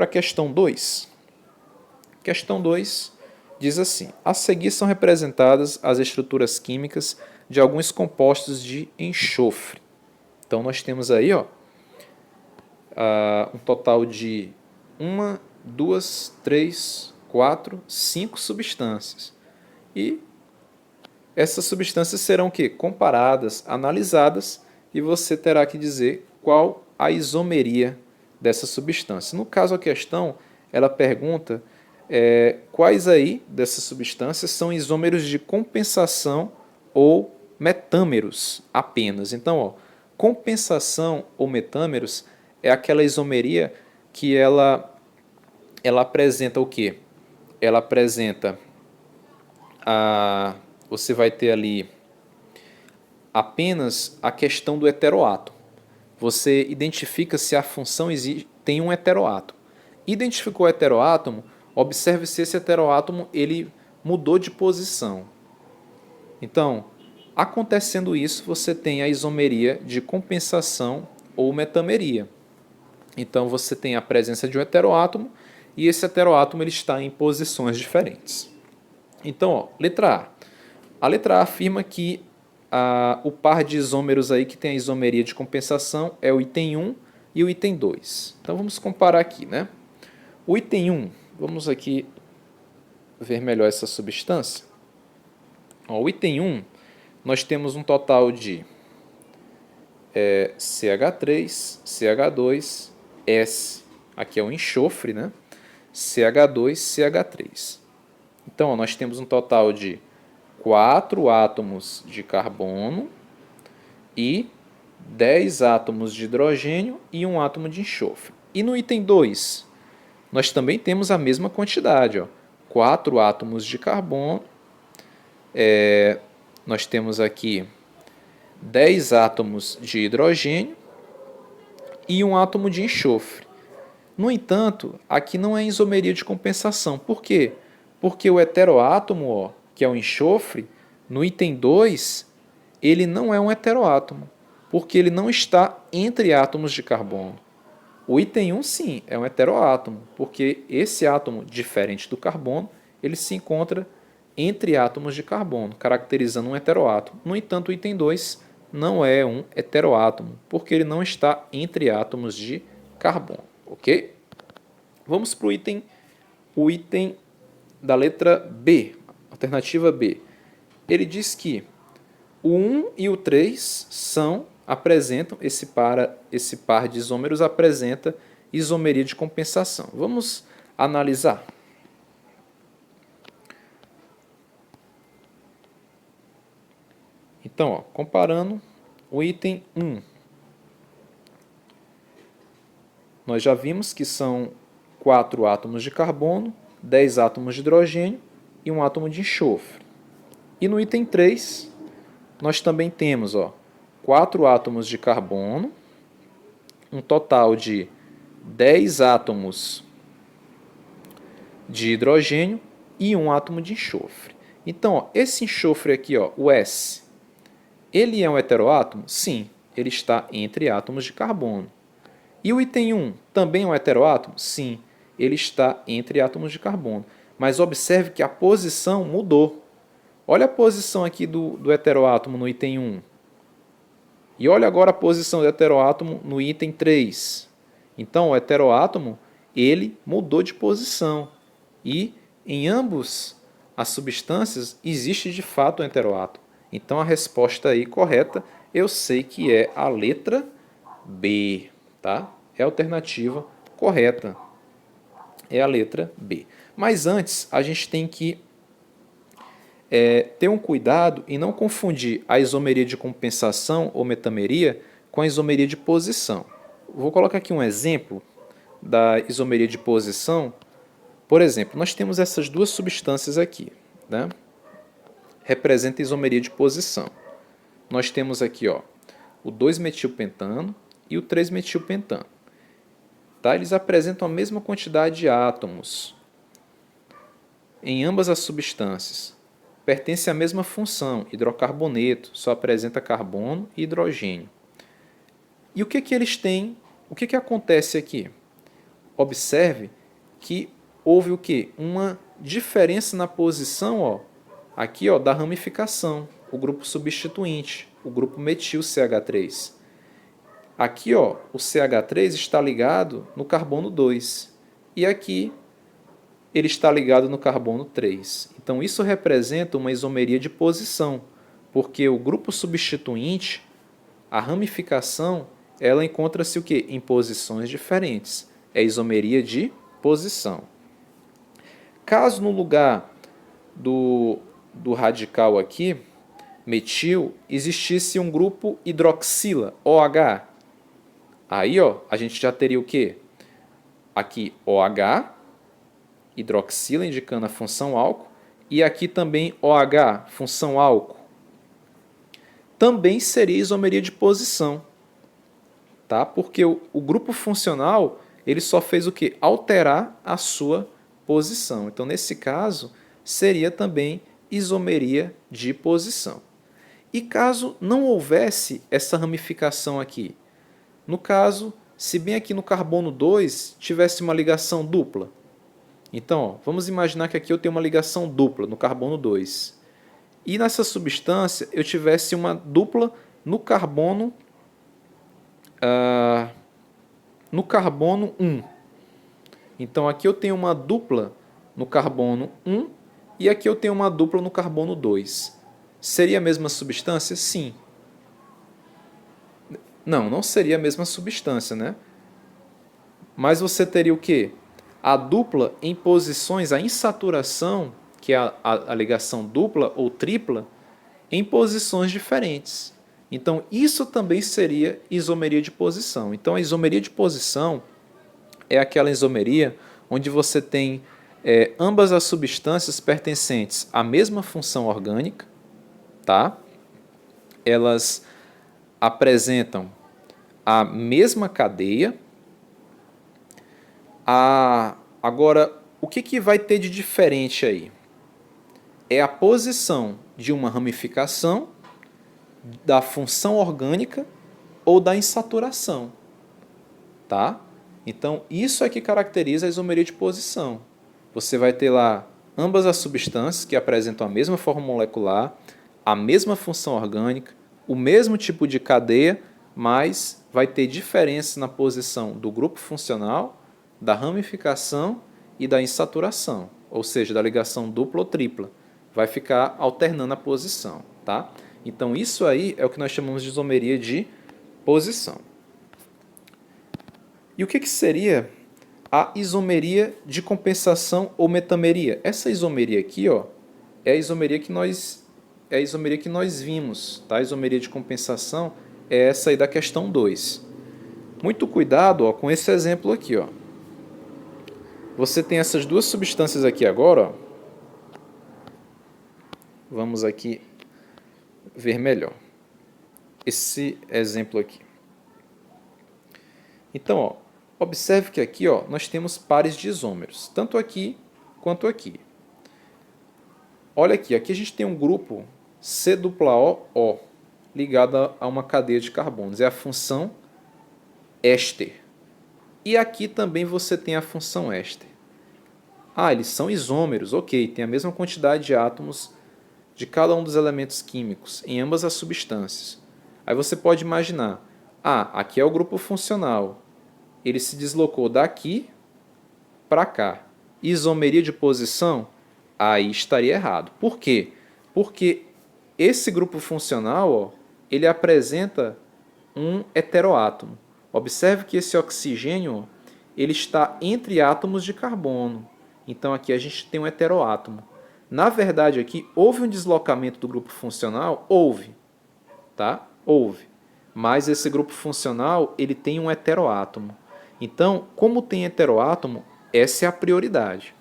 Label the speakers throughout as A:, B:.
A: para a questão 2. Questão 2 diz assim: a seguir são representadas as estruturas químicas de alguns compostos de enxofre. Então nós temos aí um total de 1, 2, 3, 4, 5 substâncias. E essas substâncias serão o quê? Comparadas, analisadas, e você terá que dizer qual a isomeria dessa substância. No caso, a questão, ela pergunta quais aí dessas substâncias são isômeros de compensação ou metâmeros apenas. Então, compensação ou metâmeros é aquela isomeria que ela apresenta o quê? Ela apresenta você vai ter ali apenas a questão do heteroátomo. Você identifica se a função tem um heteroátomo. Identificou o heteroátomo, observe se esse heteroátomo ele mudou de posição. Então, acontecendo isso, você tem a isomeria de compensação ou metameria. Então, você tem a presença de um heteroátomo e esse heteroátomo ele está em posições diferentes. Então, letra A. A letra A afirma que o par de isômeros aí que tem a isomeria de compensação é o item 1 e o item 2. Então, vamos comparar aqui, né? O item 1, vamos aqui ver melhor essa substância. O item 1, nós temos um total de CH3, CH2, S, aqui é o enxofre, né? CH2, CH3. Então, nós temos um total de 4 átomos de carbono e 10 átomos de hidrogênio e 1 átomo de enxofre. E no item 2, nós também temos a mesma quantidade, 4 átomos de carbono, nós temos aqui 10 átomos de hidrogênio e 1 átomo de enxofre. No entanto, aqui não é isomeria de compensação. Por quê? Porque o heteroátomo, que é o enxofre, no item 2, ele não é um heteroátomo, porque ele não está entre átomos de carbono. O item 1, sim, é um heteroátomo, porque esse átomo, diferente do carbono, ele se encontra entre átomos de carbono, caracterizando um heteroátomo. No entanto, o item 2 não é um heteroátomo, porque ele não está entre átomos de carbono, ok? Vamos para o item da letra B, alternativa B. Ele diz que o 1 e o 3 apresentam, esse par de isômeros apresenta isomeria de compensação. Vamos analisar. Então, comparando o item 1, nós já vimos que são 4 átomos de carbono, 10 átomos de hidrogênio e 1 átomo de enxofre. E no item 3, nós também temos 4 átomos de carbono, um total de 10 átomos de hidrogênio e 1 átomo de enxofre. Então, esse enxofre aqui, o S, ele é um heteroátomo? Sim, ele está entre átomos de carbono. E o item 1 também é um heteroátomo? Sim, ele está entre átomos de carbono. Mas observe que a posição mudou. Olha a posição aqui do heteroátomo no item 1. E olha agora a posição do heteroátomo no item 3. Então, o heteroátomo ele mudou de posição. E em ambos as substâncias existe de fato um heteroátomo. Então, a resposta aí correta eu sei que é a letra B. Tá? É a alternativa correta. É a letra B. Mas antes, a gente tem que ter um cuidado e não confundir a isomeria de compensação ou metameria com a isomeria de posição. Vou colocar aqui um exemplo da isomeria de posição. Por exemplo, nós temos essas duas substâncias aqui, né? Representa a isomeria de posição. Nós temos aqui o 2-metilpentano e o 3-metilpentano. Tá? Eles apresentam a mesma quantidade de átomos em ambas as substâncias. Pertence à mesma função, hidrocarboneto, só apresenta carbono e hidrogênio. E o que eles têm? O que acontece aqui? observe que houve o quê? Uma diferença na posição, ó, aqui, ó, da ramificação, o grupo substituinte, o grupo metil CH3. Aqui, ó, o CH3 está ligado no carbono 2 e aqui ele está ligado no carbono 3. Então isso representa uma isomeria de posição, porque o grupo substituinte, a ramificação, ela encontra-se o quê? Em posições diferentes. É isomeria de posição. Caso no lugar do radical aqui, metil, existisse um grupo hidroxila, OH. Aí, ó, a gente já teria o quê? Aqui OH, hidroxila indicando a função álcool, e aqui também OH, função álcool. Também seria isomeria de posição, tá? Porque o grupo funcional, ele só fez o quê? Alterar a sua posição. Então, nesse caso, seria também isomeria de posição. E caso não houvesse essa ramificação aqui? No caso, se bem aqui no carbono 2 tivesse uma ligação dupla. Então, ó, vamos imaginar que aqui eu tenho uma ligação dupla no carbono 2. E nessa substância eu tivesse uma dupla no carbono 1. Então aqui eu tenho uma dupla no carbono 1 e aqui eu tenho uma dupla no carbono 2. Seria a mesma substância? Sim. Não seria a mesma substância, né? Mas você teria o quê? A dupla em posições, a insaturação, que é a ligação dupla ou tripla, em posições diferentes. Então, isso também seria isomeria de posição. Então, a isomeria de posição é aquela isomeria onde você tem ambas as substâncias pertencentes à mesma função orgânica, tá? Elas apresentam a mesma cadeia. Agora, o que vai ter de diferente aí? É a posição de uma ramificação, da função orgânica ou da insaturação, tá? Então, isso é que caracteriza a isomeria de posição. Você vai ter lá ambas as substâncias que apresentam a mesma forma molecular, a mesma função orgânica, o mesmo tipo de cadeia, mas vai ter diferença na posição do grupo funcional, da ramificação e da insaturação, ou seja, da ligação dupla ou tripla. Vai ficar alternando a posição, tá? Então, isso aí é o que nós chamamos de isomeria de posição. E o que seria a isomeria de compensação ou metameria? Essa isomeria aqui, ó, é a isomeria que nós vimos, tá? A isomeria de compensação é essa aí da questão 2. Muito cuidado, ó, com esse exemplo aqui, ó. Você tem essas duas substâncias aqui agora, ó. Vamos aqui ver melhor esse exemplo aqui. Então, ó, observe que aqui, ó, nós temos pares de isômeros, tanto aqui quanto aqui. Olha aqui a gente tem um grupo C-O-O ligado a uma cadeia de carbonos, é a função éster. E aqui também você tem a função éster. Eles são isômeros, ok, tem a mesma quantidade de átomos de cada um dos elementos químicos em ambas as substâncias. Aí você pode imaginar, aqui é o grupo funcional, ele se deslocou daqui para cá. Isomeria de posição? Aí estaria errado. Por quê? Porque esse grupo funcional, ó, ele apresenta um heteroátomo. Observe que esse oxigênio, ó, ele está entre átomos de carbono. Então aqui a gente tem um heteroátomo. Na verdade aqui houve um deslocamento do grupo funcional? Houve, tá? Houve. Mas esse grupo funcional, ele tem um heteroátomo. Então, como tem heteroátomo, essa é a prioridade.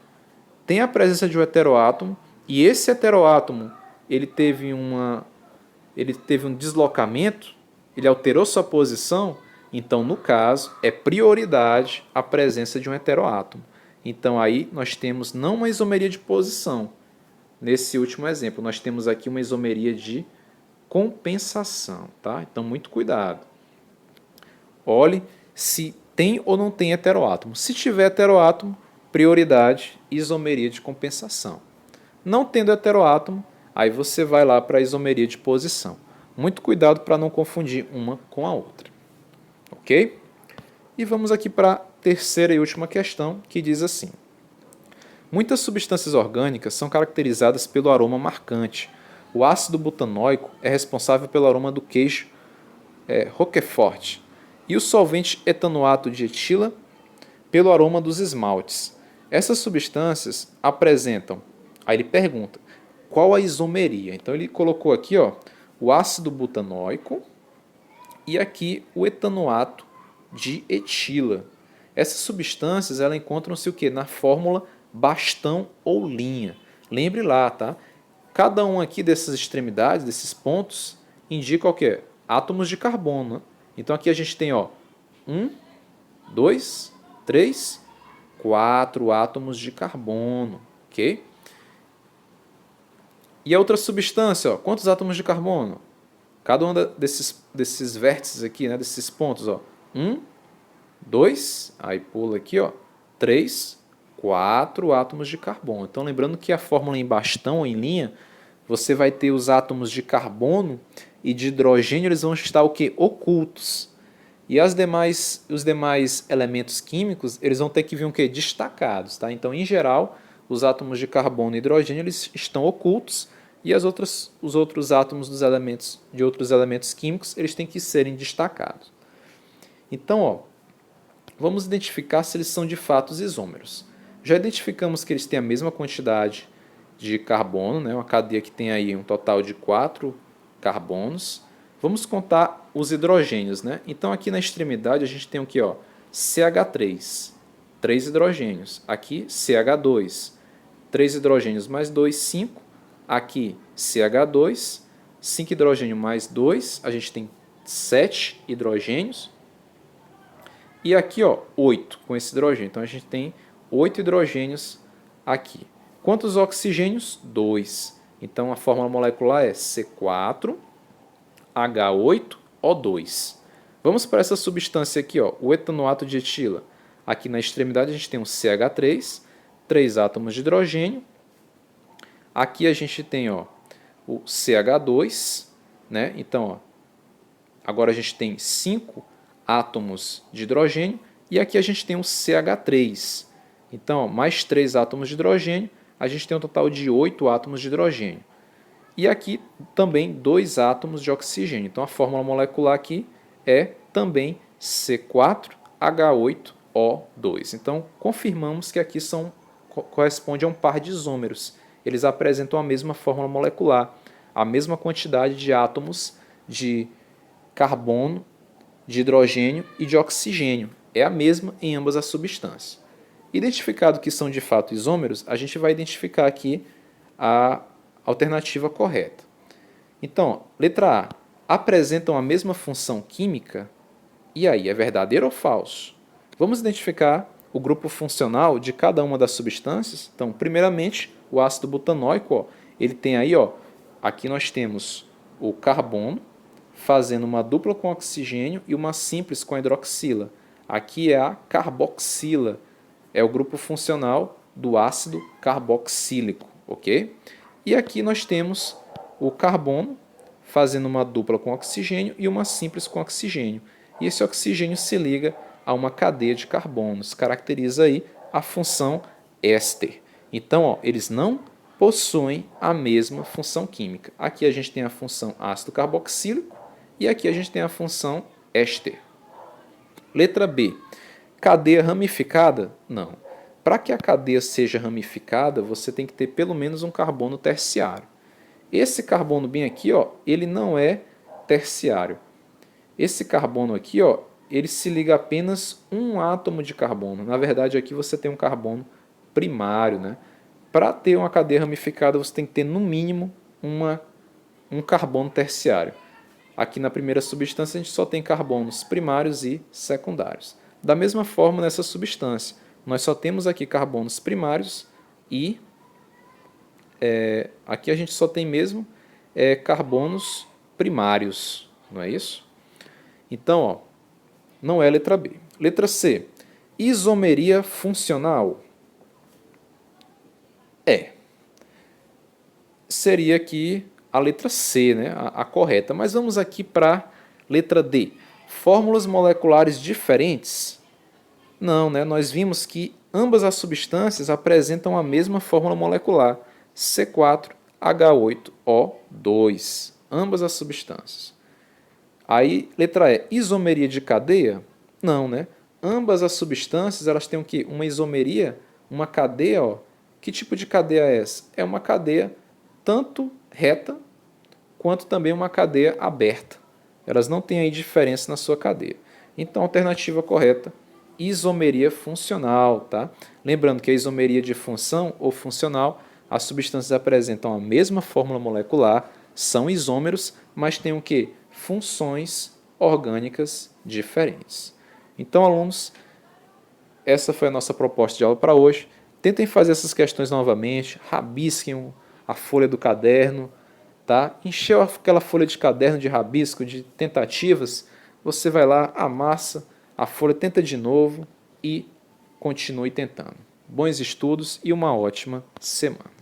A: Tem a presença de um heteroátomo e esse heteroátomo, ele teve um deslocamento, ele alterou sua posição, então no caso é prioridade a presença de um heteroátomo. Então aí nós temos não uma isomeria de posição. Nesse último exemplo, nós temos aqui uma isomeria de compensação, tá? Então muito cuidado. Olhe se tem ou não tem heteroátomo. Se tiver heteroátomo, prioridade, isomeria de compensação. Não tendo heteroátomo, aí você vai lá para a isomeria de posição. Muito cuidado para não confundir uma com a outra. Ok? E vamos aqui para a terceira e última questão, que diz assim: muitas substâncias orgânicas são caracterizadas pelo aroma marcante. O ácido butanóico é responsável pelo aroma do queijo Roquefort e o solvente etanoato de etila pelo aroma dos esmaltes. Essas substâncias apresentam, aí ele pergunta, qual a isomeria? Então ele colocou aqui o ácido butanóico e aqui o etanoato de etila. Essas substâncias encontram-se o quê? Na fórmula bastão ou linha. Lembre lá, tá? Cada um aqui dessas extremidades, desses pontos, indica o quê? Átomos de carbono. Né? Então aqui a gente tem 1, 2, 3, 4 átomos de carbono, ok? E a outra substância, quantos átomos de carbono? Cada um desses vértices aqui, né, desses pontos, 1, 2, aí pula aqui, 3, 4 átomos de carbono. Então lembrando que a fórmula em bastão ou em linha, você vai ter os átomos de carbono e de hidrogênio, eles vão estar o quê? Ocultos. E os demais elementos químicos, eles vão ter que vir o quê? Destacados. Tá? Então, em geral, os átomos de carbono e hidrogênio eles estão ocultos e os outros átomos de outros elementos químicos eles têm que serem destacados. Então, vamos identificar se eles são de fato isômeros. Já identificamos que eles têm a mesma quantidade de carbono, né? Uma cadeia que tem aí um total de 4 carbonos. Vamos contar os hidrogênios, né? Então aqui na extremidade a gente tem o que? CH3, 3 hidrogênios. Aqui CH2, 3 hidrogênios mais 2, 5. Aqui CH2, 5 hidrogênio mais 2, a gente tem 7 hidrogênios. E aqui 8 com esse hidrogênio. Então a gente tem 8 hidrogênios aqui. Quantos oxigênios? 2. Então a fórmula molecular é C4H8O2. Vamos para essa substância aqui, o etanoato de etila. Aqui na extremidade a gente tem um CH3, 3 átomos de hidrogênio. Aqui a gente tem o CH2, né? Então, agora a gente tem 5 átomos de hidrogênio e aqui a gente tem um CH3. Então, mais 3 átomos de hidrogênio, a gente tem um total de 8 átomos de hidrogênio. E aqui também 2 átomos de oxigênio. Então a fórmula molecular aqui é também C4H8O2. Então confirmamos que aqui corresponde a um par de isômeros. Eles apresentam a mesma fórmula molecular, a mesma quantidade de átomos de carbono, de hidrogênio e de oxigênio. É a mesma em ambas as substâncias. Identificado que são de fato isômeros, a gente vai identificar aqui a alternativa correta. Então, letra A, apresentam a mesma função química? E aí, é verdadeiro ou falso? Vamos identificar o grupo funcional de cada uma das substâncias. Então, primeiramente, o ácido butanóico, ele tem aí, aqui nós temos o carbono, fazendo uma dupla com oxigênio e uma simples com a hidroxila. Aqui é a carboxila, é o grupo funcional do ácido carboxílico, ok? E aqui nós temos o carbono fazendo uma dupla com oxigênio e uma simples com oxigênio. E esse oxigênio se liga a uma cadeia de carbonos, caracteriza aí a função éster. Então, eles não possuem a mesma função química. Aqui a gente tem a função ácido carboxílico e aqui a gente tem a função éster. Letra B. Cadeia ramificada? Não. Para que a cadeia seja ramificada, você tem que ter pelo menos um carbono terciário. Esse carbono bem aqui, ele não é terciário. Esse carbono aqui, ele se liga a apenas um átomo de carbono. Na verdade, aqui você tem um carbono primário, né? Para ter uma cadeia ramificada, você tem que ter no mínimo um carbono terciário. Aqui na primeira substância a gente só tem carbonos primários e secundários. Da mesma forma nessa substância, nós só temos aqui carbonos primários e aqui a gente só tem mesmo carbonos primários, não é isso? Então, não é a letra B. Letra C. Isomeria funcional. Seria aqui a letra C, né? A correta. Mas vamos aqui para a letra D. Fórmulas moleculares diferentes? Não, né? Nós vimos que ambas as substâncias apresentam a mesma fórmula molecular, C4H8O2. Ambas as substâncias. Aí, letra E, isomeria de cadeia? Não, né? Ambas as substâncias elas têm o quê? Uma isomeria, uma cadeia, ó. Que tipo de cadeia é essa? É uma cadeia tanto reta quanto também uma cadeia aberta. Elas não têm aí diferença na sua cadeia. Então, a alternativa correta, isomeria funcional, tá? Lembrando que a isomeria de função ou funcional, as substâncias apresentam a mesma fórmula molecular, são isômeros, mas têm o quê? Funções orgânicas diferentes. Então, alunos, essa foi a nossa proposta de aula para hoje. Tentem fazer essas questões novamente, rabisquem a folha do caderno, tá? Encheu aquela folha de caderno de rabisco, de tentativas, você vai lá, amassa a folha, tenta de novo e continue tentando. Bons estudos e uma ótima semana.